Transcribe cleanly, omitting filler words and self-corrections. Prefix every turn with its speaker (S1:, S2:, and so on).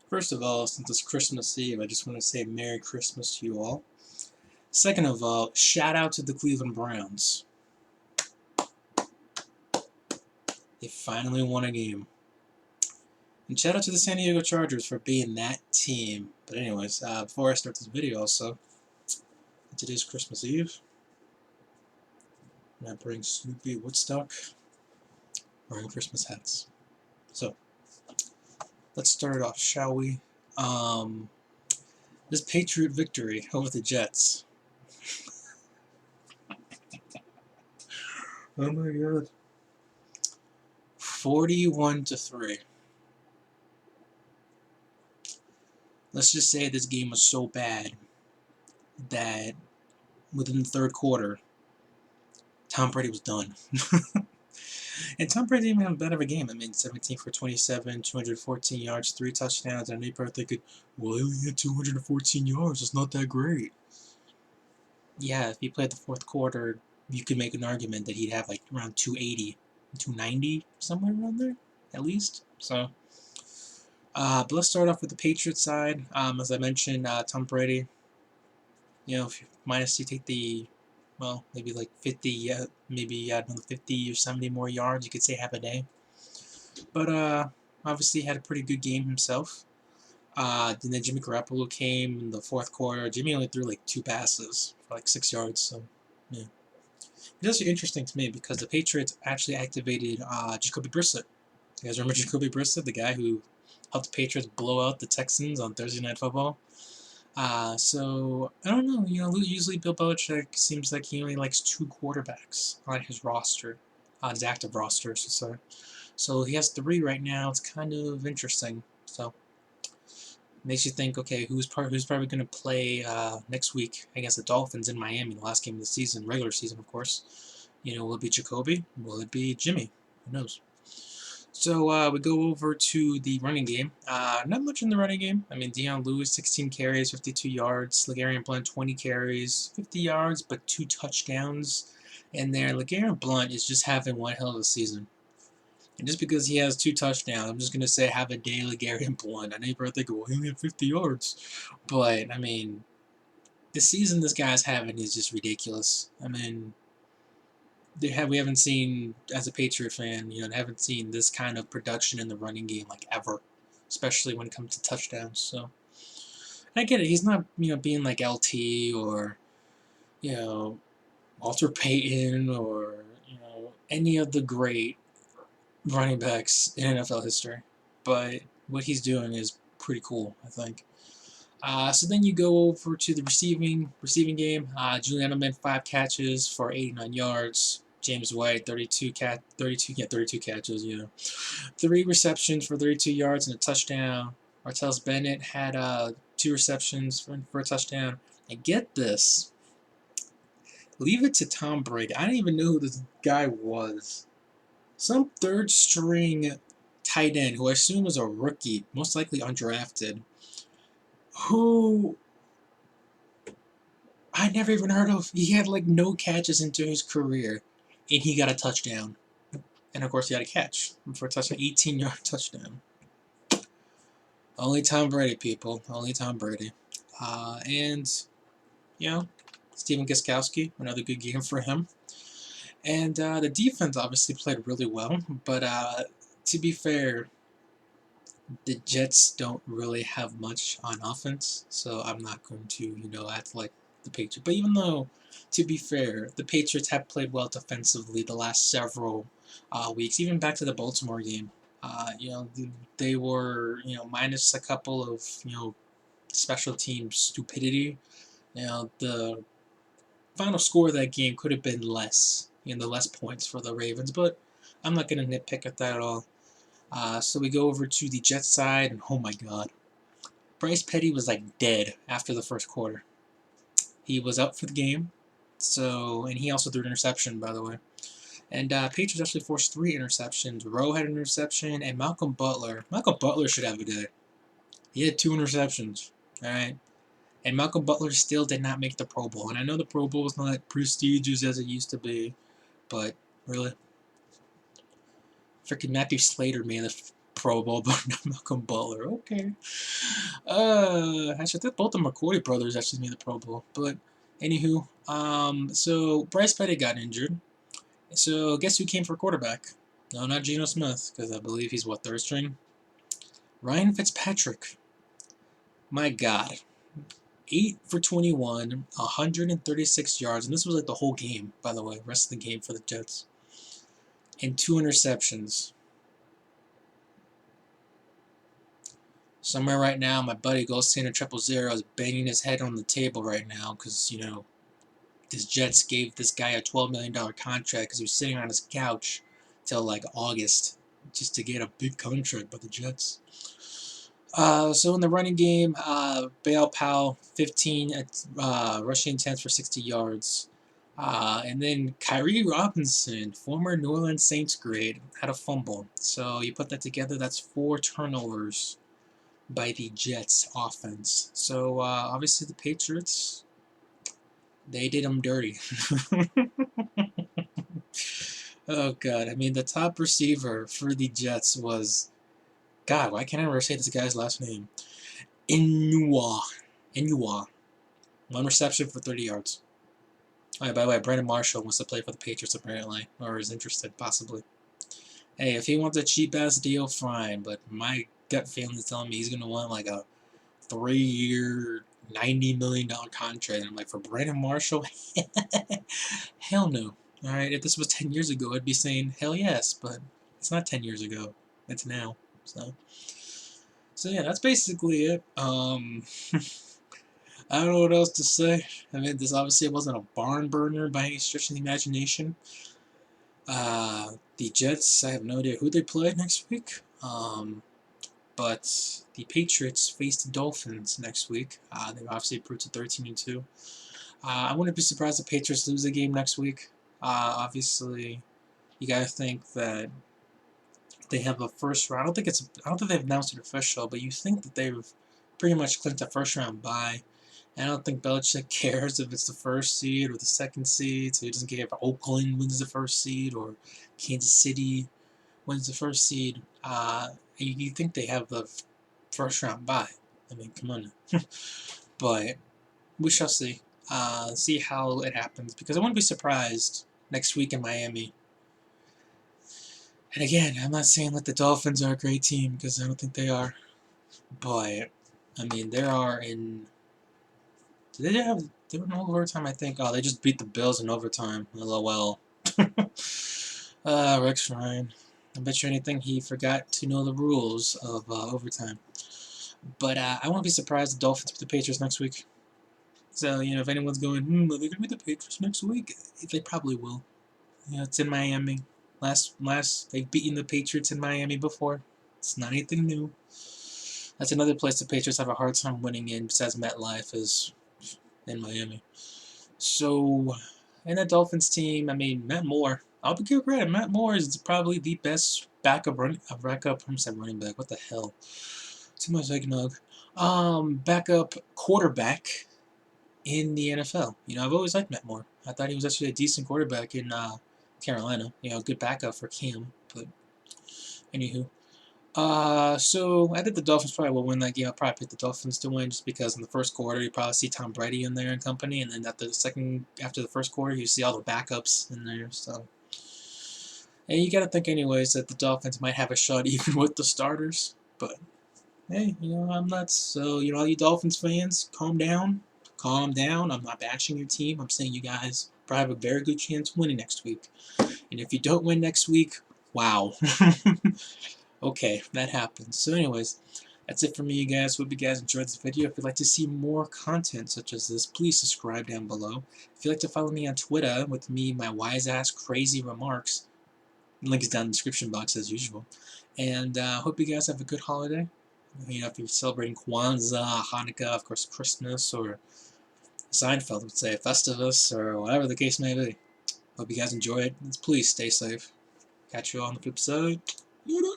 S1: First of all, since it's Christmas Eve, I just want to say Merry Christmas to you all. Second of all, shout out to the Cleveland Browns. They finally won a game. And shout out to the San Diego Chargers for being that team. But anyways, before I start this video also, today's Christmas Eve. And I bring Snoopy Woodstock wearing Christmas hats. So, let's start it off, shall we? This Patriot victory over the Jets. Oh my god. 41-3. Let's just say this game was so bad that within the third quarter, Tom Brady was done. And Tom Brady didn't even have a bad of a game. I mean, 17 for 27, 214 yards, 3 touchdowns. And I know you're probably thinking, well, he only had 214 yards. It's not that great. Yeah, if he played the fourth quarter, you could make an argument that he'd have like around 280, 290, somewhere around there, at least. So, but let's start off with the Patriots side. As I mentioned, Tom Brady, if you take the, well, maybe like 50, maybe another 50 or 70 more yards, you could say half a day. But obviously he had a pretty good game himself. Then Jimmy Garoppolo came in the fourth quarter. Jimmy only threw like 2 passes for like 6 yards, so yeah. It's also interesting to me because the Patriots actually activated Jacoby Brissett. You guys remember Jacoby Brissett, the guy who helped the Patriots blow out the Texans on Thursday Night Football? So, I don't know, usually Bill Belichick seems like he only likes 2 quarterbacks on his roster, his active roster, I should say. So he has 3 right now. It's kind of interesting. So, makes you think, okay, who's probably going to play next week against the Dolphins in Miami, the last game of the season, regular season, of course. Will it be Jacoby? Will it be Jimmy? Who knows? So we go over to the running game. Not much in the running game. I mean, Deion Lewis, 16 carries, 52 yards. LeGarrette Blount, 20 carries, 50 yards, but 2 touchdowns. And there, LeGarrette Blount is just having one hell of a season. And just because he has 2 touchdowns, I'm just going to say have a day LeGarrette Blount. I know you probably think, well, he only had 50 yards. But, I mean, the season this guy's having is just ridiculous. I mean, we haven't seen, as a Patriot fan, haven't seen this kind of production in the running game like ever, especially when it comes to touchdowns. So, and I get it. He's not, being like LT or, Walter Payton or, any of the great running backs in NFL history. But what he's doing is pretty cool, I think. So then you go over to the receiving game. Julian Edelman, 5 catches for 89 yards. James White, 32 catches, 3 receptions for 32 yards and a touchdown. Martellus Bennett had 2 receptions for a touchdown. And get this. Leave it to Tom Brady. I didn't even know who this guy was. Some third-string tight end, who I assume was a rookie, most likely undrafted, who I never even heard of. He had like no catches into his career, and he got a touchdown. And of course, he had a catch for a touchdown, 18-yard touchdown. Only Tom Brady, people. Only Tom Brady. And Stephen Gostkowski, another good game for him. And the defense obviously played really well, but to be fair, the Jets don't really have much on offense, so I'm not going to, act like the Patriots. But even though, to be fair, the Patriots have played well defensively the last several weeks, even back to the Baltimore game. They were, minus a couple of, special team stupidity. The final score of that game could have been less, the less points for the Ravens, but I'm not going to nitpick at that at all. So we go over to the Jets side, and oh my god. Bryce Petty was like dead after the first quarter. He was out for the game, and he also threw an interception, by the way. And Patriots actually forced 3 interceptions. Rowe had an interception, and Malcolm Butler should have a day. He had 2 interceptions, alright? And Malcolm Butler still did not make the Pro Bowl. And I know the Pro Bowl is not prestigious as it used to be, but really? Freaking Matthew Slater made it. Pro Bowl, but not Malcolm Butler. Okay. Actually, I think both the McCoy brothers actually made the Pro Bowl. But anywho, so Bryce Petty got injured. So guess who came for quarterback? No, not Geno Smith, because I believe he's what, third string? Ryan Fitzpatrick. My God. 8 for 21, 136 yards, and this was like the whole game, by the way, rest of the game for the Jets. And 2 interceptions. Somewhere right now, my buddy Ghost Santa 000 is banging his head on the table right now because, you know, this Jets gave this guy a $12 million contract because he was sitting on his couch till like August just to get a big contract by the Jets. So in the running game, Bail Powell, 15 rushing attempts for 60 yards. And then Kyrie Robinson, former New Orleans Saints grade, had a fumble. So you put that together, that's 4 turnovers by the Jets offense. So obviously the Patriots, they did them dirty. Oh God, I mean the top receiver for the Jets was, God, why can't I ever say this guy's last name? Inua. 1 reception for 30 yards. Oh, yeah, by the way, Brandon Marshall wants to play for the Patriots apparently, or is interested possibly. Hey, if he wants a cheap-ass deal, fine, but my gut feeling is telling me he's going to want like a 3-year, $90 million contract. And I'm like, for Brandon Marshall? Hell no. Alright, if this was 10 years ago, I'd be saying, hell yes, but it's not 10 years ago. It's now. So yeah, that's basically it. I don't know what else to say. I mean, this obviously wasn't a barn burner by any stretch of the imagination. The Jets, I have no idea who they play next week. But the Patriots face the Dolphins next week. They obviously improved to 13-2. I wouldn't be surprised if the Patriots lose the game next week. Obviously, you gotta think that they have a first round. I don't think they've announced it official, but you think that they've pretty much clinched a first round bye. I don't think Belichick cares if it's the first seed or the second seed, so he doesn't care if Oakland wins the first seed or Kansas City wins the first seed. You think they have the first round bye. I mean, come on. But we shall see. See how it happens, because I wouldn't be surprised next week in Miami. And again, I'm not saying that the Dolphins are a great team, because I don't think they are. But, I mean, they are in... They were in overtime, I think. Oh, they just beat the Bills in overtime. LOL. Rex Ryan. I bet you anything he forgot to know the rules of overtime. But I won't be surprised if the Dolphins beat the Patriots next week. So, you know, if anyone's going, are they going to beat the Patriots next week? They probably will. You know, it's in Miami. They've beaten the Patriots in Miami before. It's not anything new. That's another place the Patriots have a hard time winning in besides MetLife is in Miami. So, and that Dolphins team, I mean, Matt Moore. I'll be give credit. Matt Moore is probably the best backup running back. What the hell? Too much eggnog. Backup quarterback in the NFL. You know, I've always liked Matt Moore. I thought he was actually a decent quarterback in Carolina. You know, good backup for Cam. But anywho, so I think the Dolphins probably will win that game. I'll probably pick the Dolphins to win just because in the first quarter you probably see Tom Brady in there and company, and then after the first quarter you see all the backups in there. So, and you got to think anyways that the Dolphins might have a shot even with the starters. But hey, you know, I'm not. So, you know, all you Dolphins fans, calm down. Calm down. I'm not bashing your team. I'm saying you guys probably have a very good chance of winning next week. And if you don't win next week, wow. Okay, that happens. So anyways, that's it for me, you guys. Hope you guys enjoyed this video. If you'd like to see more content such as this, please subscribe down below. If you'd like to follow me on Twitter with me, my wise-ass crazy remarks, link is down in the description box as usual. And hope you guys have a good holiday. You know, if you're celebrating Kwanzaa, Hanukkah, of course, Christmas, or Seinfeld would say Festivus, or whatever the case may be. Hope you guys enjoy it. Please stay safe. Catch you all on the flip side. Later.